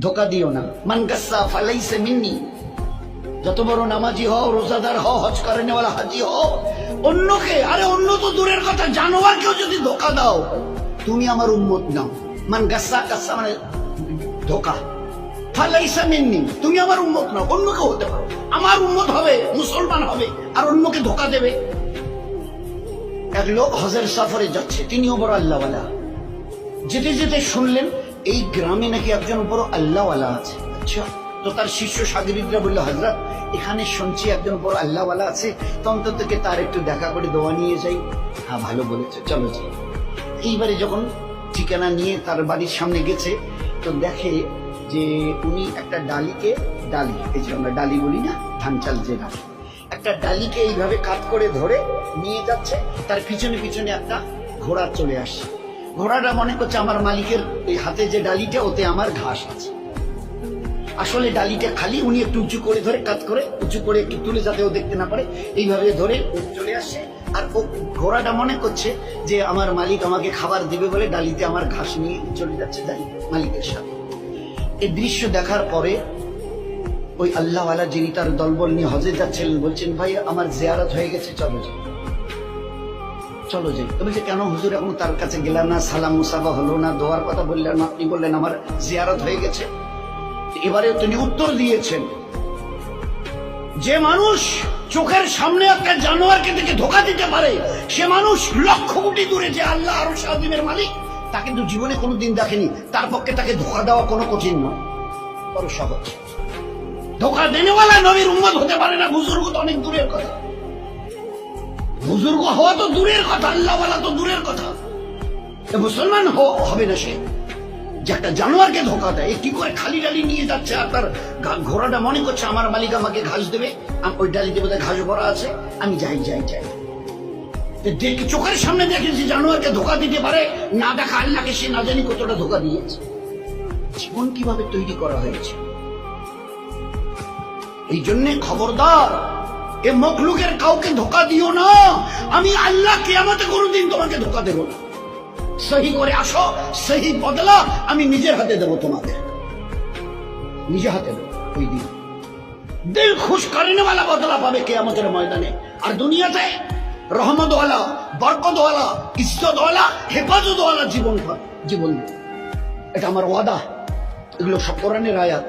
ধোকা দিও না। মান গাসসা ফালাইসা মিন্নি, যত বড় নামাজি হও, রোজাদার হও, হজ করেনেওয়ালা হাজি হও, অন্যকে, আরে অন্য তো দূরের কথা, জানোয়ারকেও যদি ধোকা দাও তুমি আমার উম্মত নাও। মান গাসসা, গাসসা মানে ধোকা, ফালাইসা মিন্নি তুমি আমার উম্মত নাও। অন্যকে হতে পারো, আমার উম্মত হবে, মুসলমান হবে, আর অন্যকে ধোকা দেবে। এক লোক হজের সফরে যাচ্ছে, তিনিও বড় আল্লাহওয়ালা। যেতে যেতে শুনলেন এই গ্রামে নাকি একজন বড় আল্লাহওয়ালা আছে। আচ্ছা, তো তার শিষ্য সাগরিদরা বললো, হযরত এখানে শুনছি একজন বড় আল্লাহওয়ালা আছে, তো অন্তত থেকে তার একটু দেখা করে দোয়া নিয়ে যাই। হ্যাঁ, ভালো বলেছে, চলো যাই। এইবারে যখন ঠিকানা নিয়ে তার বাড়ির সামনে গেছে, তো দেখে যে উনি একটা ডালিকে, ডালি এই যে আমরা ডালি বলি না, ধান চাল যে ডালি, একটা ডালিকে এইভাবে কাত করে ধরে নিয়ে যাচ্ছে। তার পিছনে পিছনে একটা ঘোড়া চলে আসছে। ঘোড়াটা মনে করছে আমার মালিকের এই হাতে যে ডালিটা, ওতে আমার ঘাস আছে। আসলে ডালিটা খালি, উনি একটু উঁচু করে ধরে, কাত করে উঁচু করে একটু তুলে যাতে ও দেখতে না পারে, এইভাবে ধরে চলে আসছে। আর ও ঘোড়াটা মনে করছে যে আমার মালিক আমাকে খাবার দিবে বলে ডালিতে আমার ঘাস নিয়ে চলে যাচ্ছে মালিকের সাথে। এই দৃশ্য দেখার পরে ওই আল্লাহওয়ালা যিনি তার দলবল নিয়ে হজে যাচ্ছিলেন বলছেন, ভাই আমার জিয়ারত হয়ে গেছে, চলো যাই, চলো যাই। বলছে, কেন হুজুর, এখন তার কাছে গেলাম না, সালাম মুসাফা হলো না, দোয়ার কথা বললেন না, আপনি বললেন আমার জিয়ারত হয়ে গেছে। এবারে তিনি উত্তর দিয়েছেন, যে মানুষ চোখের সামনে একটা জানোয়ারকে দেখে ধোকা দিতে পারে, সে মানুষ লক্ষ কোটি দূরে যে আল্লাহ আরশ আযীমের মালিক, তা কিন্তু জীবনে কোনোদিন দেখেনি। তার পক্ষে তাকে ধোকা দেওয়া কোনো কঠিন নয়, বড় সহজ। ধোকা দেনেওয়ালা নবীর উম্মত হতে পারে না, বুজুর্গ তো অনেক দূরের কথা, বুজুর্গ হওয়া তো দূরের কথা, আল্লাহওয়ালা তো দূরের কথা। মুসলমান হবে না সে, যে একটা জানোয়ারকে ধোকা দেয়। কি করে খালি ডালি নিয়ে যাচ্ছে, আর তার ঘোড়াটা মনে করছে আমার মালিক আমাকে ঘাস দেবে, ওই ডালিতে বোধহয় ঘাস ভরা আছে, আমি যাই যাই যাই। দেখি চোখের সামনে দেখে যে জানোয়ারকে ধোকা দিতে পারে, না দেখা আল্লাহকে সে না জানি কতটা ধোকা দিয়েছে। জীবন কিভাবে তৈরি করা হয়েছে। এই জন্য খবরদার, এ মখলুকের কাউকে ধোকা দিও না। আমি আল্লাহ কিয়ামতে কোনোদিন তোমাকে ধোকা দেব না। সহি করে আসো, সহি বদলা আমি নিজের হাতে দেবো তোমাকে, নিজে হাতে দেবো। ওই দিন দিল খুশ করেনেওয়ালা বদলা পাবে কিয়ামতের ময়দানে। আর দুনিয়াতে রহমতওয়ালা, বরকতওয়ালা, ইজ্জতওয়ালা, হেফাজতওয়ালা জীবন, এটা আমার ওয়াদা। এগুলো সব কোরআনের আয়াত।